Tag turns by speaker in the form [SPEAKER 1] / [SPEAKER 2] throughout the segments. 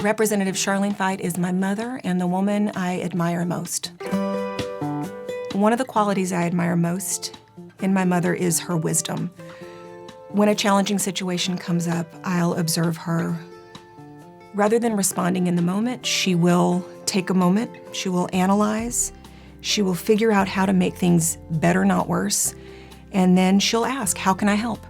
[SPEAKER 1] Representative Charlene Fite is my mother and the woman I admire most. One of the qualities I admire most in my mother is her wisdom. When a challenging situation comes up, I'll observe her. Rather than responding in the moment, she will take a moment, she will analyze, she will figure out how to make things better, not worse, and then she'll ask, how can I help?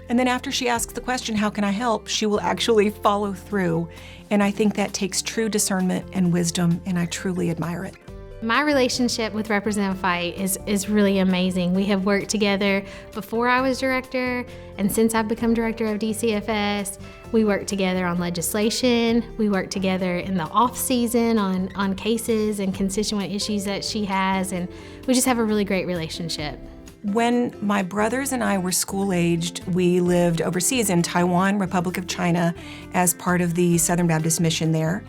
[SPEAKER 1] And then after she asks the question, how can I help, she will actually follow through. And I think that takes true discernment and wisdom, and I truly admire it.
[SPEAKER 2] My relationship with Representative Fite is really amazing. We have worked together before I was director, and since I've become director of DCFS, we work together on legislation. We work together in the off season on cases and constituent issues that she has, and we just have a really great relationship.
[SPEAKER 1] When my brothers and I were school-aged, we lived overseas in Taiwan, Republic of China, as part of the Southern Baptist Mission there.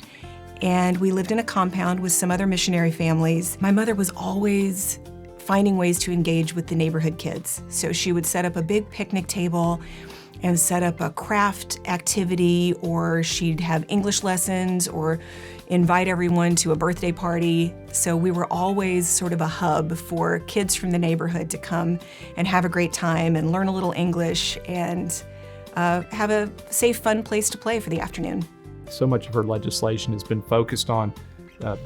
[SPEAKER 1] And we lived in a compound with some other missionary families. My mother was always finding ways to engage with the neighborhood kids. So she would set up a big picnic table and set up a craft activity, or she'd have English lessons or invite everyone to a birthday party. So we were always sort of a hub for kids from the neighborhood to come and have a great time and learn a little English and have a safe, fun place to play for the afternoon.
[SPEAKER 3] So much of her legislation has been focused on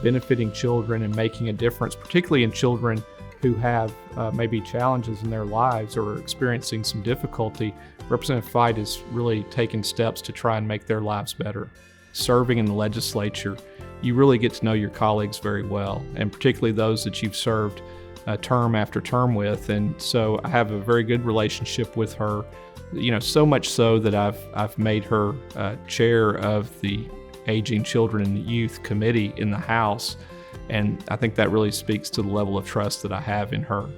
[SPEAKER 3] benefiting children and making a difference, particularly in children who have maybe challenges in their lives or are experiencing some difficulty. Representative Fite has really taken steps to try and make their lives better. Serving in the legislature, you really get to know your colleagues very well, and particularly those that you've served term after term with. And so I have a very good relationship with her. So much so that I've made her chair of the Aging Children and Youth Committee in the House, and I think that really speaks to the level of trust that I have in her.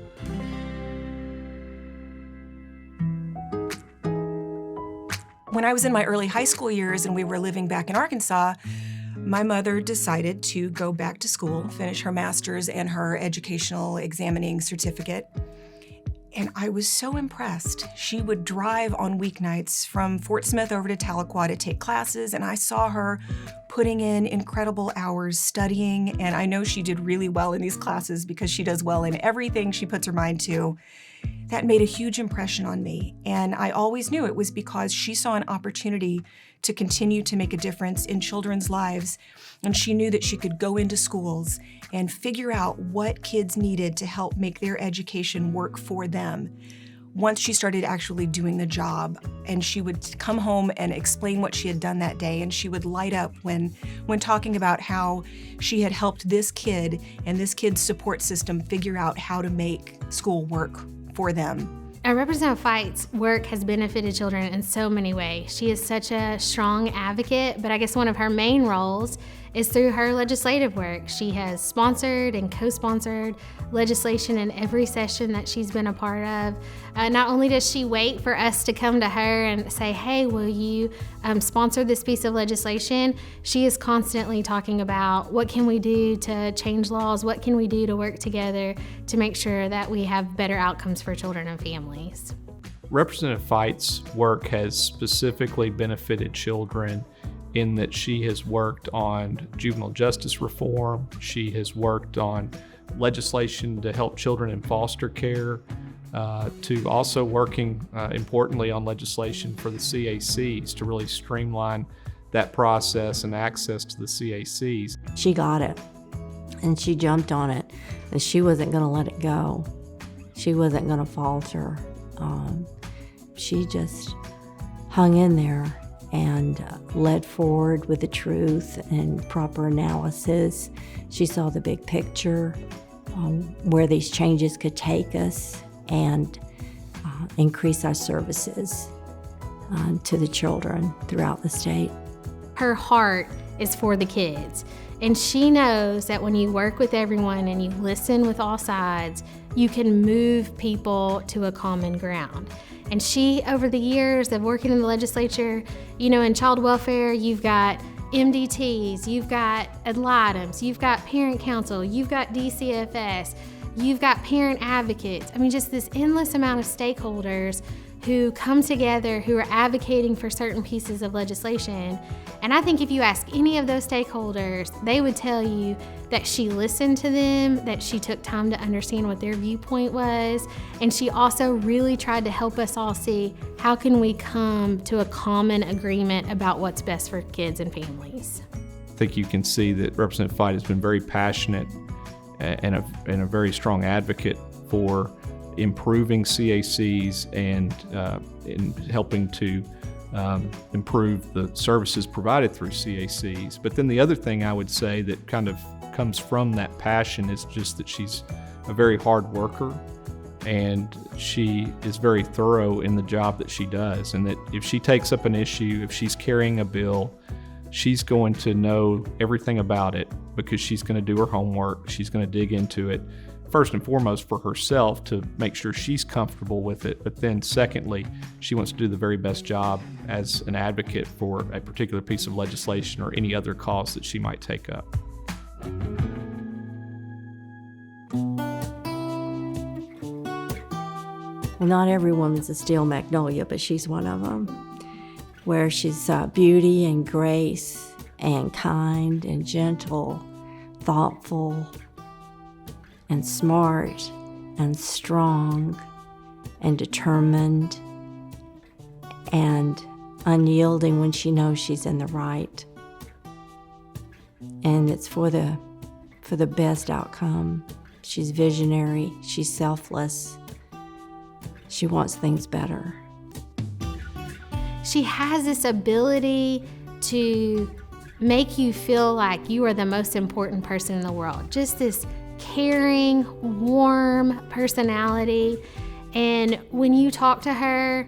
[SPEAKER 1] When I was in my early high school years and we were living back in Arkansas, my mother decided to go back to school, finish her master's and her educational examining certificate. And I was so impressed. She would drive on weeknights from Fort Smith over to Tahlequah to take classes, and I saw her putting in incredible hours studying, and I know she did really well in these classes because she does well in everything she puts her mind to. That made a huge impression on me, and I always knew it was because she saw an opportunity to continue to make a difference in children's lives, and she knew that she could go into schools and figure out what kids needed to help make their education work for them. Once she started actually doing the job, and she would come home and explain what she had done that day, and she would light up when talking about how she had helped this kid and this kid's support system figure out how to make school work for them.
[SPEAKER 2] Representative Fite's work has benefited children in so many ways. She is such a strong advocate, but I guess one of her main roles is through her legislative work. She has sponsored and co-sponsored legislation in every session that she's been a part of. Not only does she wait for us to come to her and say, hey, will you sponsor this piece of legislation? She is constantly talking about what can we do to change laws, what can we do to work together to make sure that we have better outcomes for children and families.
[SPEAKER 3] Representative Fite's work has specifically benefited children in that she has worked on juvenile justice reform, she has worked on legislation to help children in foster care, to also working importantly on legislation for the CACs to really streamline that process and access to the CACs.
[SPEAKER 4] She got it, and she jumped on it, and she wasn't going to let it go. She wasn't going to falter. She just hung in there and led forward with the truth and proper analysis. She saw the big picture, where these changes could take us and increase our services to the children throughout the state.
[SPEAKER 2] Her heart is for the kids, and she knows that when you work with everyone and you listen with all sides, you can move people to a common ground. And she, over the years of working in the legislature, in child welfare, you've got MDTs, you've got ad litems, you've got parent council, you've got DCFS, you've got parent advocates. Just this endless amount of stakeholders who come together, who are advocating for certain pieces of legislation. And I think if you ask any of those stakeholders, they would tell you that she listened to them, that she took time to understand what their viewpoint was, and she also really tried to help us all see how can we come to a common agreement about what's best for kids and families.
[SPEAKER 3] I think you can see that Representative Fite has been very passionate and a very strong advocate for improving CACs and in helping to improve the services provided through CACs. But then the other thing I would say that kind of comes from that passion is just that she's a very hard worker, and she is very thorough in the job that she does, and that if she takes up an issue, if she's carrying a bill, she's going to know everything about it because she's going to do her homework, she's going to dig into it, first and foremost for herself to make sure she's comfortable with it, but then secondly, she wants to do the very best job as an advocate for a particular piece of legislation or any other cause that she might take up.
[SPEAKER 4] Well, not every woman's a steel magnolia, but she's one of them, where she's beauty and grace and kind and gentle, thoughtful and smart and strong and determined and unyielding when she knows she's in the right. And it's for the best outcome. She's visionary, she's selfless, she wants things better.
[SPEAKER 2] She has this ability to make you feel like you are the most important person in the world. Just this caring, warm personality. And when you talk to her,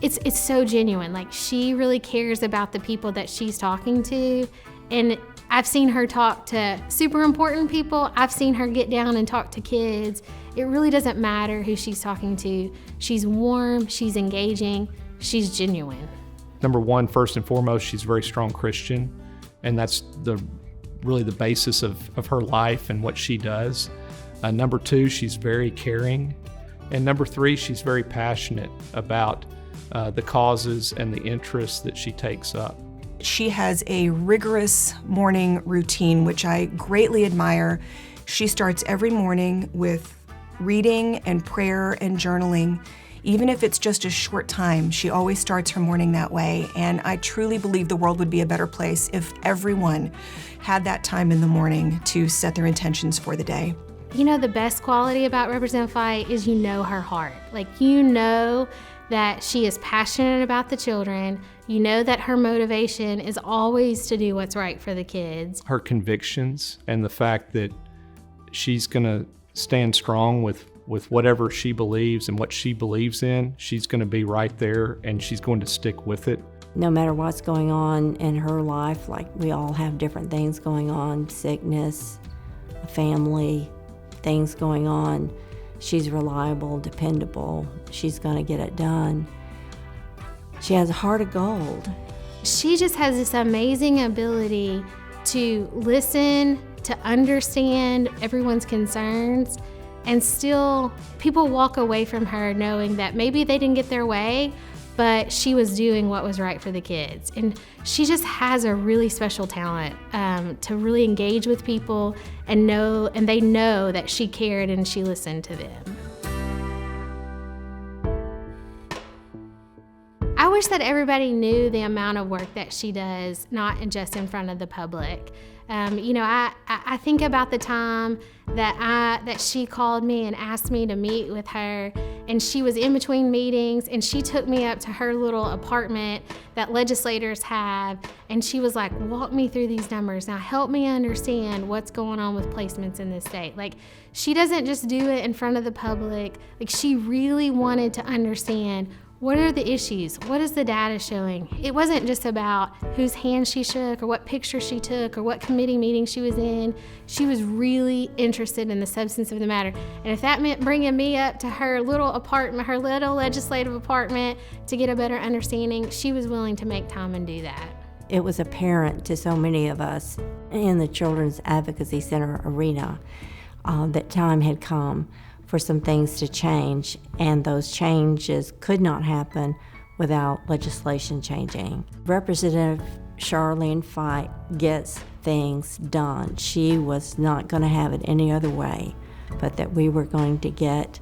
[SPEAKER 2] it's so genuine. Like, she really cares about the people that she's talking to. And I've seen her talk to super important people. I've seen her get down and talk to kids. It really doesn't matter who she's talking to. She's warm, she's engaging, she's genuine.
[SPEAKER 3] Number one, first and foremost, she's a very strong Christian, and that's really the basis of her life and what she does. Number two, she's very caring. And number three, she's very passionate about the causes and the interests that she takes up.
[SPEAKER 1] She has a rigorous morning routine, which I greatly admire. She starts every morning with reading and prayer and journaling. Even if it's just a short time, she always starts her morning that way. And I truly believe the world would be a better place if everyone had that time in the morning to set their intentions for the day.
[SPEAKER 2] You know, the best quality about Representative Fite is you know her heart. Like, you know that she is passionate about the children. You know that her motivation is always to do what's right for the kids.
[SPEAKER 3] Her convictions and the fact that she's going to stand strong with whatever she believes and what she believes in, she's going to be right there and she's going to stick with it.
[SPEAKER 4] No matter what's going on in her life, like, we all have different things going on, sickness, a family, things going on. She's reliable, dependable. She's going to get it done. She has a heart of gold.
[SPEAKER 2] She just has this amazing ability to listen, to understand everyone's concerns, and still people walk away from her knowing that maybe they didn't get their way, but she was doing what was right for the kids. And she just has a really special talent to really engage with people and they know that she cared and she listened to them. I wish that everybody knew the amount of work that she does, not just in front of the public. I think about the time that she called me and asked me to meet with her, and she was in between meetings, and she took me up to her little apartment that legislators have, and she was like, walk me through these numbers. Now help me understand what's going on with placements in this state. Like, she doesn't just do it in front of the public. Like, she really wanted to understand, what are the issues? What is the data showing? It wasn't just about whose hand she shook or what picture she took or what committee meeting she was in. She was really interested in the substance of the matter. And if that meant bringing me up to her little apartment, her little legislative apartment, to get a better understanding, she was willing to make time and do that.
[SPEAKER 4] It was apparent to so many of us in the Children's Advocacy Center arena that time had come for for some things to change, and those changes could not happen without legislation changing. Representative Charlene Fite gets things done. She was not going to have it any other way, but that we were going to get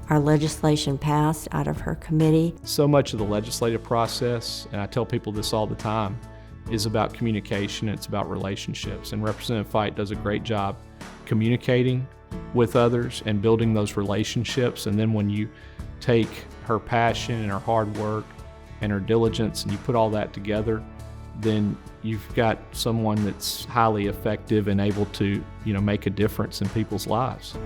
[SPEAKER 4] our legislation passed out of her committee.
[SPEAKER 3] So much of the legislative process, and I tell people this all the time, is about communication, it's about relationships. And Representative Fite does a great job communicating with others and building those relationships. And then when you take her passion and her hard work and her diligence and you put all that together, then you've got someone that's highly effective and able to, make a difference in people's lives.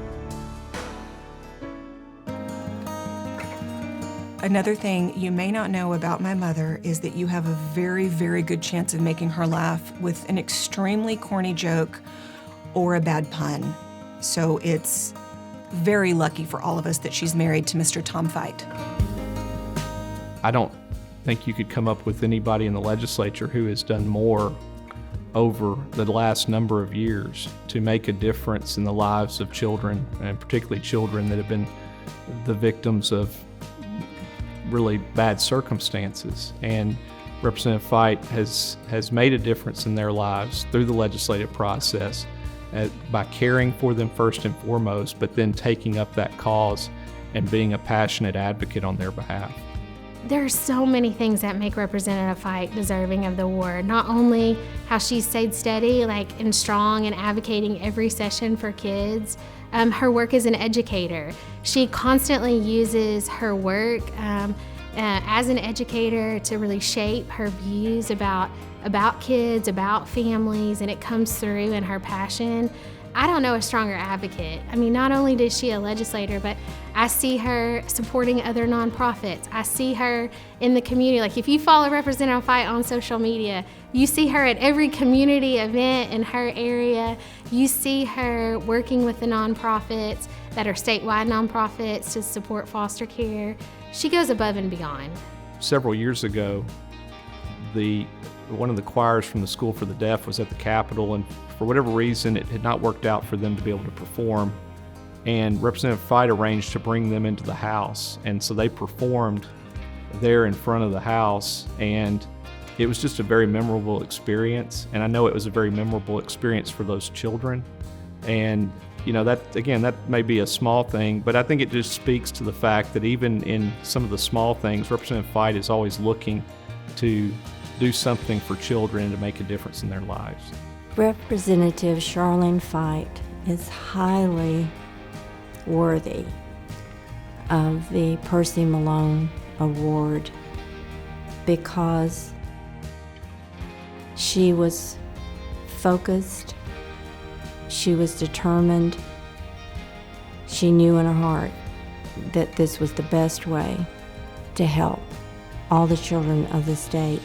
[SPEAKER 1] Another thing you may not know about my mother is that you have a very, very good chance of making her laugh with an extremely corny joke or a bad pun. So it's very lucky for all of us that she's married to Mr. Tom Fite.
[SPEAKER 3] I don't think you could come up with anybody in the legislature who has done more over the last number of years to make a difference in the lives of children, and particularly children that have been the victims of really bad circumstances. And Representative Fite has made a difference in their lives through the legislative process by caring for them first and foremost, but then taking up that cause and being a passionate advocate on their behalf.
[SPEAKER 2] There are so many things that make Representative Fite deserving of the award. Not only how she stayed steady, and strong and advocating every session for kids, her work as an educator. She constantly uses her work as an educator to really shape her views about kids, about families, and it comes through in her passion. I don't know a stronger advocate. Not only is she a legislator, but I see her supporting other nonprofits. I see her in the community. If you follow Representative Fite on social media, you see her at every community event in her area. You see her working with the nonprofits that are statewide nonprofits to support foster care. She goes above and beyond.
[SPEAKER 3] Several years ago, one of the choirs from the School for the Deaf was at the Capitol, and for whatever reason, it had not worked out for them to be able to perform. And Representative Fite arranged to bring them into the house. And so they performed there in front of the house, and it was just a very memorable experience. And I know it was a very memorable experience for those children. And that may be a small thing, but I think it just speaks to the fact that even in some of the small things, Representative Fite is always looking to do something for children and to make a difference in their lives.
[SPEAKER 4] Representative Charlene Fite is highly worthy of the Percy Malone Award because she was focused, she was determined, she knew in her heart that this was the best way to help all the children of the state.